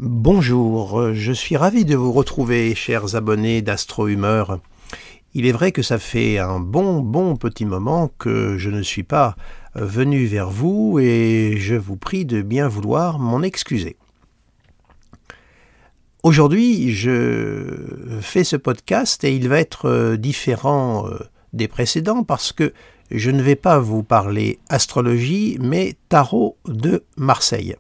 Bonjour, je suis ravi de vous retrouver, chers abonnés d'Astro Humeur. Il est vrai que ça fait un bon petit moment que je ne suis pas venu vers vous et je vous prie de bien vouloir m'en excuser. Aujourd'hui, je fais ce podcast et il va être différent des précédents parce que je ne vais pas vous parler astrologie, mais tarot de Marseille,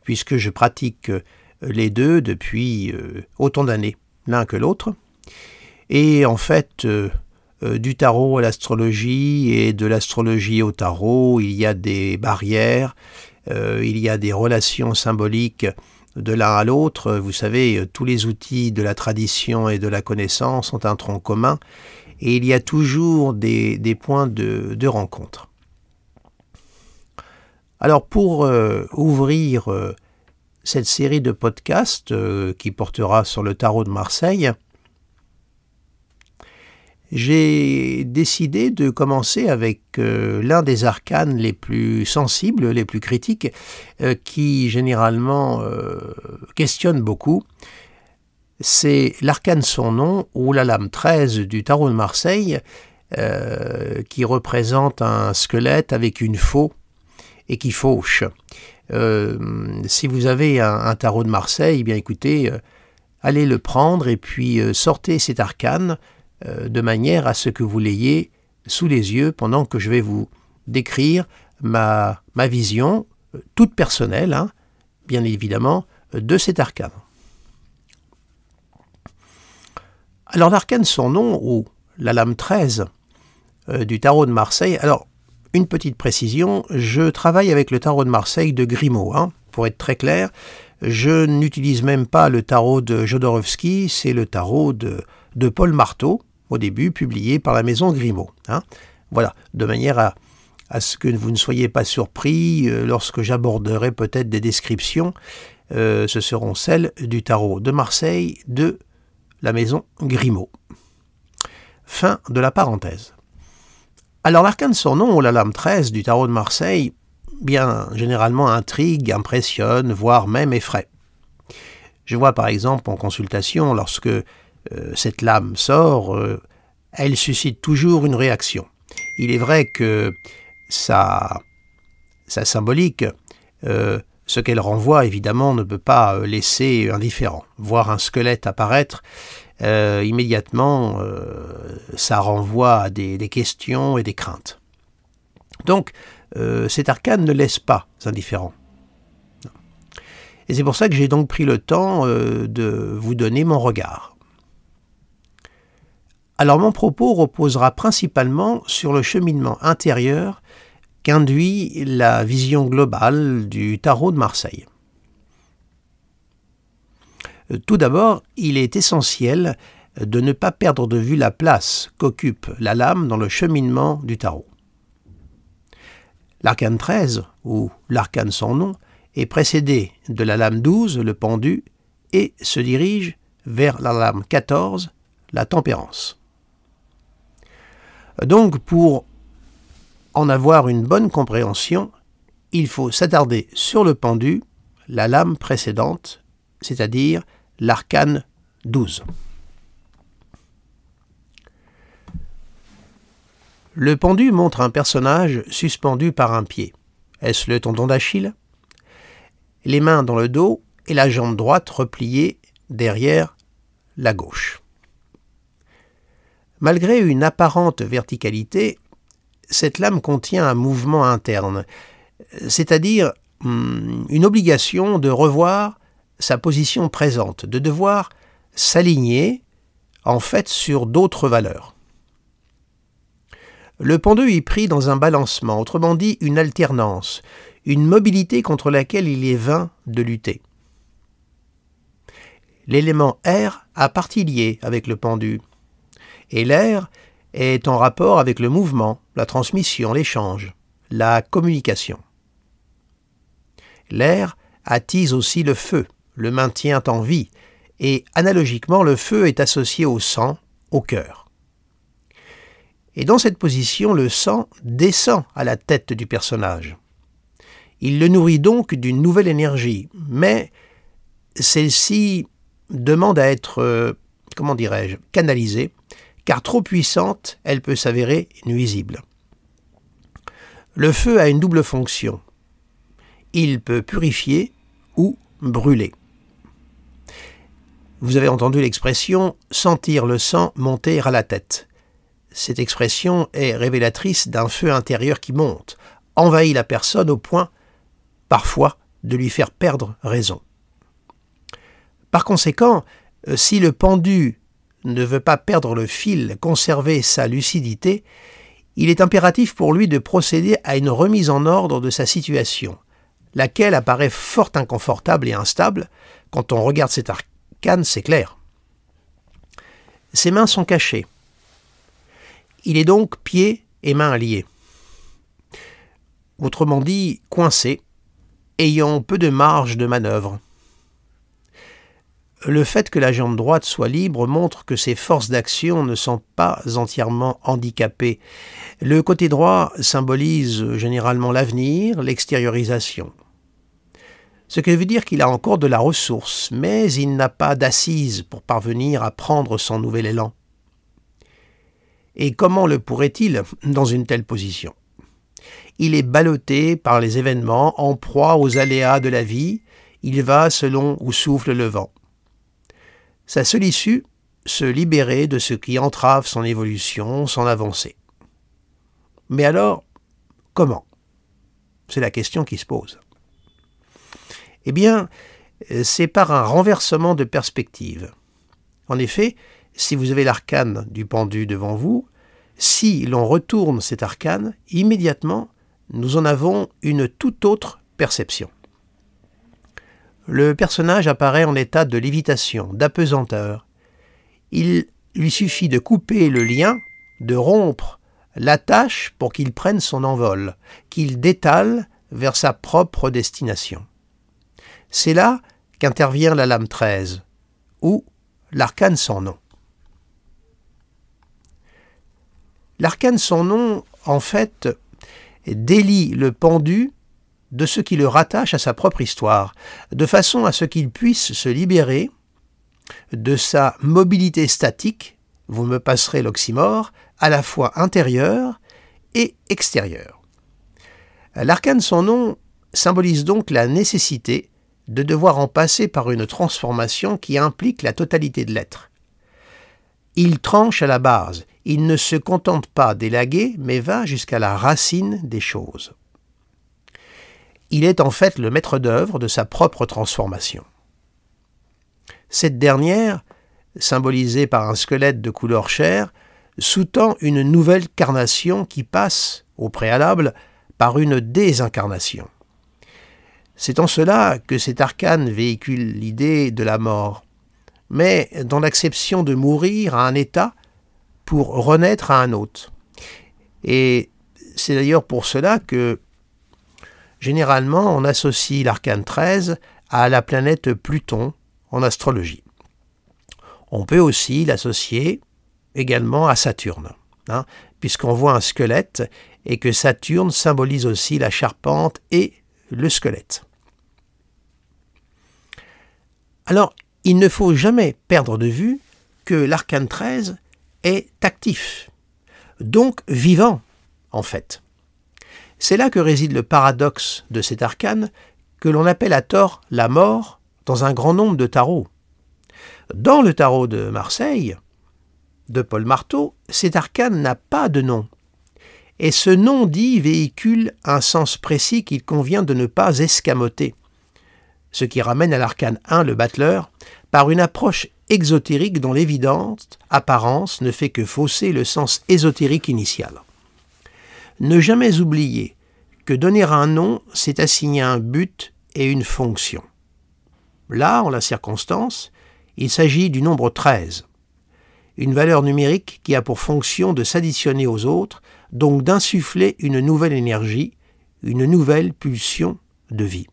puisque je pratique les deux depuis autant d'années, l'un que l'autre. Et en fait, du tarot à l'astrologie et de l'astrologie au tarot, il y a des barrières, il y a des relations symboliques de l'un à l'autre. Vous savez, tous les outils de la tradition et de la connaissance ont un tronc commun, et il y a toujours des points de rencontre. Alors pour ouvrir cette série de podcasts qui portera sur le tarot de Marseille, j'ai décidé de commencer avec l'un des arcanes les plus sensibles, les plus critiques, qui généralement questionne beaucoup. C'est l'arcane sans nom, ou la lame 13 du tarot de Marseille, qui représente un squelette avec une faux et qui fauche. Si vous avez un tarot de Marseille, eh bien écoutez, allez le prendre et puis sortez cet arcane de manière à ce que vous l'ayez sous les yeux pendant que je vais vous décrire ma vision, toute personnelle, bien évidemment, de cet arcane. Alors l'arcane sans nom, ou la lame 13 du tarot de Marseille, alors une petite précision, je travaille avec le tarot de Marseille de Grimaud, pour être très clair, je n'utilise même pas le tarot de Jodorowsky, c'est le tarot de Paul Marteau, au début publié par la maison Grimaud. Voilà, de manière à ce que vous ne soyez pas surpris lorsque j'aborderai peut-être des descriptions, ce seront celles du tarot de Marseille de la maison Grimaud. Fin de la parenthèse. Alors l'arcane sans nom, ou la lame 13 du tarot de Marseille, bien généralement intrigue, impressionne, voire même effraie. Je vois par exemple en consultation, lorsque cette lame sort, elle suscite toujours une réaction. Il est vrai que sa symbolique, ce qu'elle renvoie évidemment ne peut pas laisser indifférent. Voir un squelette apparaître, immédiatement, ça renvoie à des questions et des craintes. Donc, cet arcane ne laisse pas indifférent. Et c'est pour ça que j'ai donc pris le temps de vous donner mon regard. Alors mon propos reposera principalement sur le cheminement intérieur qu'induit la vision globale du tarot de Marseille. Tout d'abord, il est essentiel de ne pas perdre de vue la place qu'occupe la lame dans le cheminement du tarot. L'arcane 13, ou l'arcane sans nom, est précédé de la lame 12, le pendu, et se dirige vers la lame 14, la tempérance. Donc, pour en avoir une bonne compréhension, il faut s'attarder sur le pendu, la lame précédente, c'est-à-dire l'arcane 12. Le pendu montre un personnage suspendu par un pied. Est-ce le tendon d'Achille? Les mains dans le dos et la jambe droite repliée derrière la gauche. Malgré une apparente verticalité, cette lame contient un mouvement interne, c'est-à-dire une obligation de revoir sa position présente, de devoir s'aligner en fait sur d'autres valeurs. Le pendu est pris dans un balancement, autrement dit une alternance, une mobilité contre laquelle il est vain de lutter. L'élément air a partie liée avec le pendu, et l'air est en rapport avec le mouvement, la transmission, l'échange, la communication. L'air attise aussi le feu, le maintient en vie, et analogiquement le feu est associé au sang, au cœur. Et dans cette position, le sang descend à la tête du personnage. Il le nourrit donc d'une nouvelle énergie, mais celle-ci demande à être, comment dirais-je, canalisée, car trop puissante, elle peut s'avérer nuisible. Le feu a une double fonction. Il peut purifier ou brûler. Vous avez entendu l'expression « sentir le sang monter à la tête ». Cette expression est révélatrice d'un feu intérieur qui monte, envahit la personne au point, parfois, de lui faire perdre raison. Par conséquent, si le pendu ne veut pas perdre le fil, conserver sa lucidité, il est impératif pour lui de procéder à une remise en ordre de sa situation, laquelle apparaît fort inconfortable et instable. Quand on regarde cet arcane, c'est clair. Ses mains sont cachées. Il est donc pieds et mains liés. Autrement dit, coincé, ayant peu de marge de manœuvre. Le fait que la jambe droite soit libre montre que ses forces d'action ne sont pas entièrement handicapées. Le côté droit symbolise généralement l'avenir, l'extériorisation. Ce qui veut dire qu'il a encore de la ressource, mais il n'a pas d'assise pour parvenir à prendre son nouvel élan. Et comment le pourrait-il dans une telle position? Il est ballotté par les événements, en proie aux aléas de la vie, il va selon où souffle le vent. Sa seule issue, se libérer de ce qui entrave son évolution, son avancée. Mais alors, comment? C'est la question qui se pose. Eh bien, c'est par un renversement de perspective. En effet, si vous avez l'arcane du pendu devant vous, si l'on retourne cet arcane, immédiatement, nous en avons une toute autre perception. Le personnage apparaît en état de lévitation, d'apesanteur. Il lui suffit de couper le lien, de rompre l'attache pour qu'il prenne son envol, qu'il détale vers sa propre destination. C'est là qu'intervient la lame 13, ou l'arcane sans nom. L'arcane sans nom, en fait, délie le pendu de ce qui le rattache à sa propre histoire, de façon à ce qu'il puisse se libérer de sa mobilité statique, vous me passerez l'oxymore, à la fois intérieure et extérieure. L'arcane sans nom symbolise donc la nécessité de devoir en passer par une transformation qui implique la totalité de l'être. Il tranche à la base, il ne se contente pas d'élaguer, mais va jusqu'à la racine des choses. Il est en fait le maître d'œuvre de sa propre transformation. Cette dernière, symbolisée par un squelette de couleur chair, sous-tend une nouvelle carnation qui passe, au préalable, par une désincarnation. C'est en cela que cet arcane véhicule l'idée de la mort, mais dans l'acception de mourir à un état pour renaître à un autre. Et c'est d'ailleurs pour cela que généralement, on associe l'arcane 13 à la planète Pluton en astrologie. On peut aussi l'associer également à Saturne, puisqu'on voit un squelette et que Saturne symbolise aussi la charpente et le squelette. Alors, il ne faut jamais perdre de vue que l'arcane 13 est actif, donc vivant en fait. C'est là que réside le paradoxe de cet arcane que l'on appelle à tort la mort dans un grand nombre de tarots. Dans le tarot de Marseille, de Paul Marteau, cet arcane n'a pas de nom. Et ce nom dit véhicule un sens précis qu'il convient de ne pas escamoter. Ce qui ramène à l'arcane 1, le battleur, par une approche exotérique dont l'évidente apparence ne fait que fausser le sens ésotérique initial. Ne jamais oublier que donner un nom, c'est assigner un but et une fonction. Là, en la circonstance, il s'agit du nombre 13, une valeur numérique qui a pour fonction de s'additionner aux autres, donc d'insuffler une nouvelle énergie, une nouvelle pulsion de vie.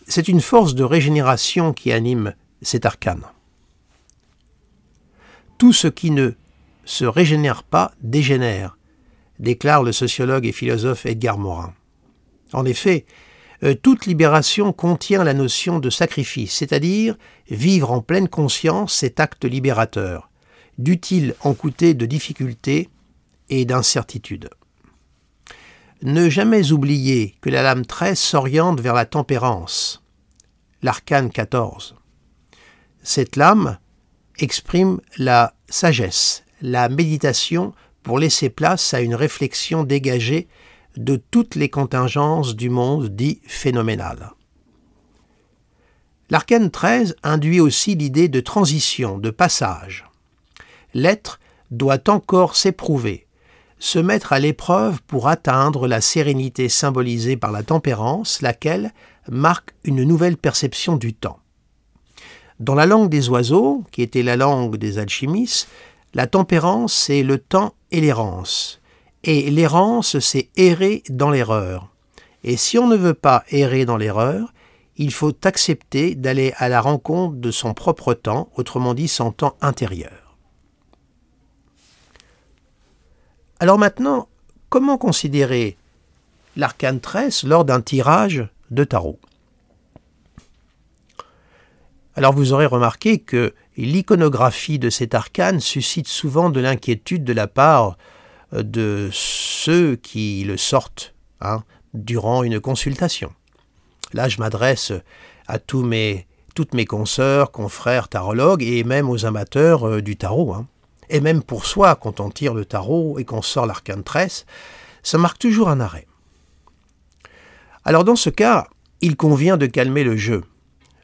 C'est une force de régénération qui anime cet arcane. Tout ce qui ne se régénère pas dégénère, déclare le sociologue et philosophe Edgar Morin. En effet, Toute libération contient la notion de sacrifice, c'est-à-dire vivre en pleine conscience cet acte libérateur, dût-il en coûter de difficultés et d'incertitudes. Ne jamais oublier que la lame 13 s'oriente vers la tempérance, l'arcane 14. Cette lame exprime la sagesse, la méditation pour laisser place à une réflexion dégagée de toutes les contingences du monde dit phénoménal. L'arcane 13 induit aussi l'idée de transition, de passage. L'être doit encore s'éprouver, se mettre à l'épreuve pour atteindre la sérénité symbolisée par la tempérance, laquelle marque une nouvelle perception du temps. Dans la langue des oiseaux, qui était la langue des alchimistes, la tempérance, c'est le temps et l'errance. Et l'errance, c'est errer dans l'erreur. Et si on ne veut pas errer dans l'erreur, il faut accepter d'aller à la rencontre de son propre temps, autrement dit son temps intérieur. Alors maintenant, comment considérer l'arcane 13 lors d'un tirage de tarot? Alors vous aurez remarqué que l'iconographie de cet arcane suscite souvent de l'inquiétude de la part de ceux qui le sortent durant une consultation. Là, je m'adresse à toutes mes consoeurs, confrères tarologues et même aux amateurs du tarot. Et même pour soi, quand on tire le tarot et qu'on sort l'arcane 13, ça marque toujours un arrêt. Alors dans ce cas, il convient de calmer le jeu,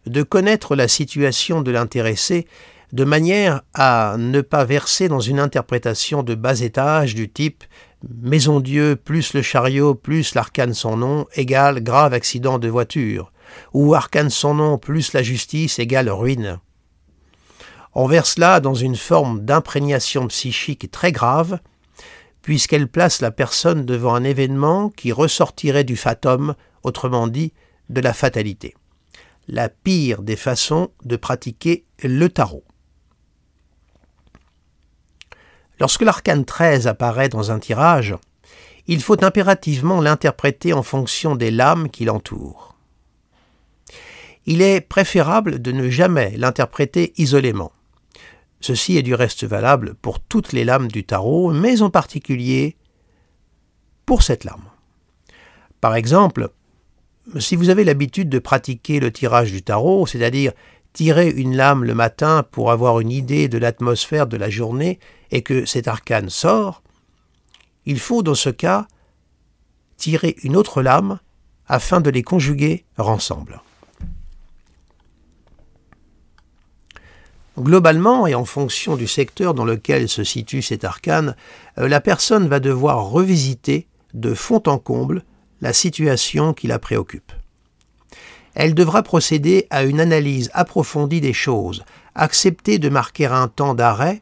de connaître la situation de l'intéressé de manière à ne pas verser dans une interprétation de bas étage du type « Maison Dieu plus le chariot plus l'arcane son nom égale grave accident de voiture » ou « Arcane son nom plus la justice égale ruine ». On verse là dans une forme d'imprégnation psychique très grave, puisqu'elle place la personne devant un événement qui ressortirait du fatum, autrement dit, de la fatalité. La pire des façons de pratiquer le tarot. Lorsque l'arcane 13 apparaît dans un tirage, il faut impérativement l'interpréter en fonction des lames qui l'entourent. Il est préférable de ne jamais l'interpréter isolément. Ceci est du reste valable pour toutes les lames du tarot, mais en particulier pour cette lame. Par exemple, si vous avez l'habitude de pratiquer le tirage du tarot, c'est-à-dire tirer une lame le matin pour avoir une idée de l'atmosphère de la journée et que cet arcane sort, il faut dans ce cas tirer une autre lame afin de les conjuguer ensemble. Globalement, et en fonction du secteur dans lequel se situe cet arcane, la personne va devoir revisiter de fond en comble la situation qui la préoccupe. Elle devra procéder à une analyse approfondie des choses, accepter de marquer un temps d'arrêt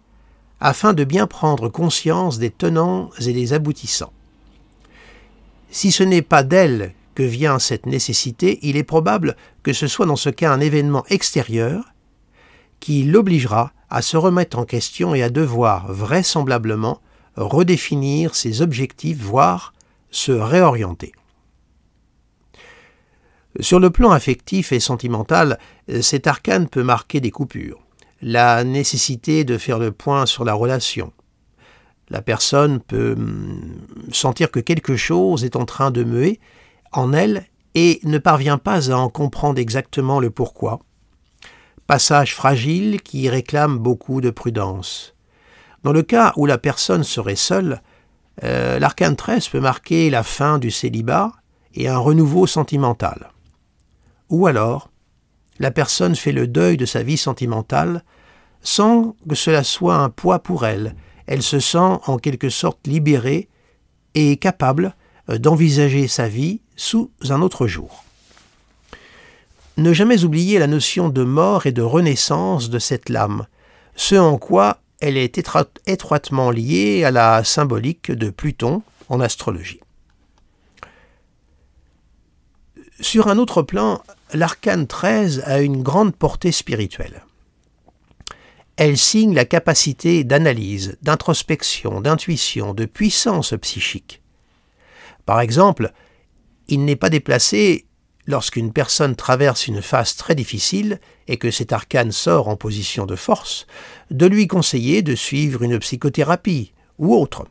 afin de bien prendre conscience des tenants et des aboutissants. Si ce n'est pas d'elle que vient cette nécessité, il est probable que ce soit dans ce cas un événement extérieur qui l'obligera à se remettre en question et à devoir vraisemblablement redéfinir ses objectifs, voire se réorienter. Sur le plan affectif et sentimental, cet arcane peut marquer des coupures. La nécessité de faire le point sur la relation. La personne peut sentir que quelque chose est en train de muer en elle et ne parvient pas à en comprendre exactement le pourquoi. Passage fragile qui réclame beaucoup de prudence. Dans le cas où la personne serait seule, l'arcane 13 peut marquer la fin du célibat et un renouveau sentimental. Ou alors, la personne fait le deuil de sa vie sentimentale sans que cela soit un poids pour elle. Elle se sent en quelque sorte libérée et capable d'envisager sa vie sous un autre jour. Ne jamais oublier la notion de mort et de renaissance de cette lame, ce en quoi elle est étroitement liée à la symbolique de Pluton en astrologie. Sur un autre plan, l'arcane 13 a une grande portée spirituelle. Elle signe la capacité d'analyse, d'introspection, d'intuition, de puissance psychique. Par exemple, il n'est pas déplacé lorsqu'une personne traverse une phase très difficile et que cet arcane sort en position de force, de lui conseiller de suivre une psychothérapie ou autre.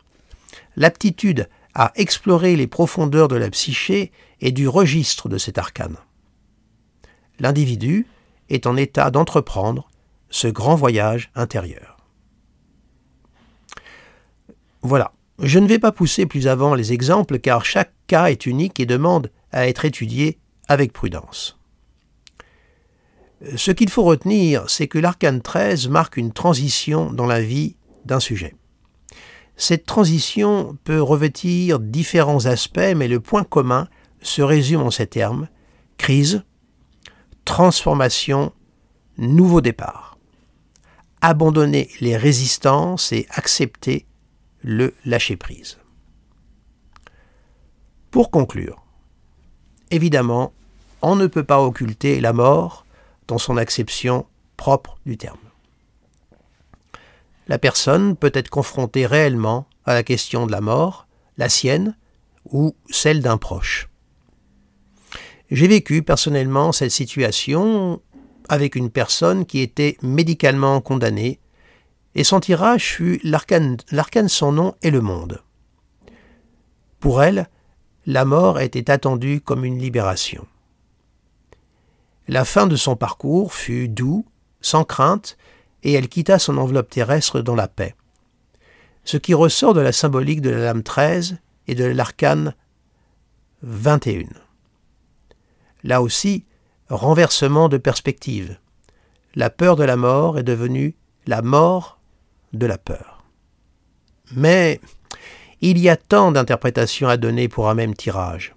L'aptitude à explorer les profondeurs de la psyché est du registre de cet arcane. L'individu est en état d'entreprendre ce grand voyage intérieur. Voilà, je ne vais pas pousser plus avant les exemples car chaque cas est unique et demande à être étudié avec prudence. Ce qu'il faut retenir, c'est que l'arcane 13 marque une transition dans la vie d'un sujet. Cette transition peut revêtir différents aspects, mais le point commun se résume en ces termes: crise, transformation, nouveau départ. Abandonner les résistances et accepter le lâcher-prise. Pour conclure, évidemment, on ne peut pas occulter la mort dans son acception propre du terme. La personne peut être confrontée réellement à la question de la mort, la sienne ou celle d'un proche. J'ai vécu personnellement cette situation avec une personne qui était médicalement condamnée et son tirage fut l'arcane sans nom et le monde. Pour elle, la mort était attendue comme une libération. La fin de son parcours fut doux, sans crainte, et elle quitta son enveloppe terrestre dans la paix. Ce qui ressort de la symbolique de la lame 13 et de l'arcane 21. Là aussi, renversement de perspective. La peur de la mort est devenue la mort de la peur. Mais il y a tant d'interprétations à donner pour un même tirage.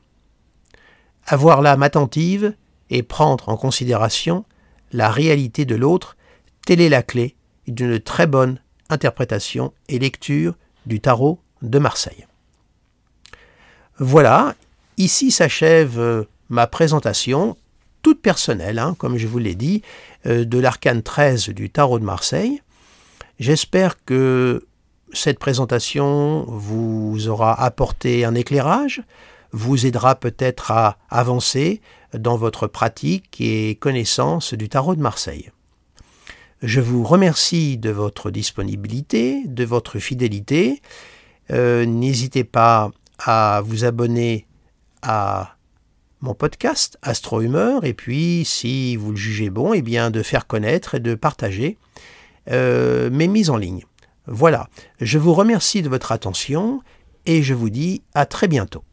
Avoir l'âme attentive et prendre en considération la réalité de l'autre, telle est la clé d'une très bonne interprétation et lecture du tarot de Marseille. Voilà, ici s'achève ma présentation, toute personnelle, comme je vous l'ai dit, de l'arcane 13 du tarot de Marseille. J'espère que cette présentation vous aura apporté un éclairage, vous aidera peut-être à avancer dans votre pratique et connaissance du tarot de Marseille. Je vous remercie de votre disponibilité, de votre fidélité. N'hésitez pas à vous abonner à mon podcast Astro Humeur et puis, si vous le jugez bon, eh bien de faire connaître et de partager mes mises en ligne. Voilà, je vous remercie de votre attention et je vous dis à très bientôt.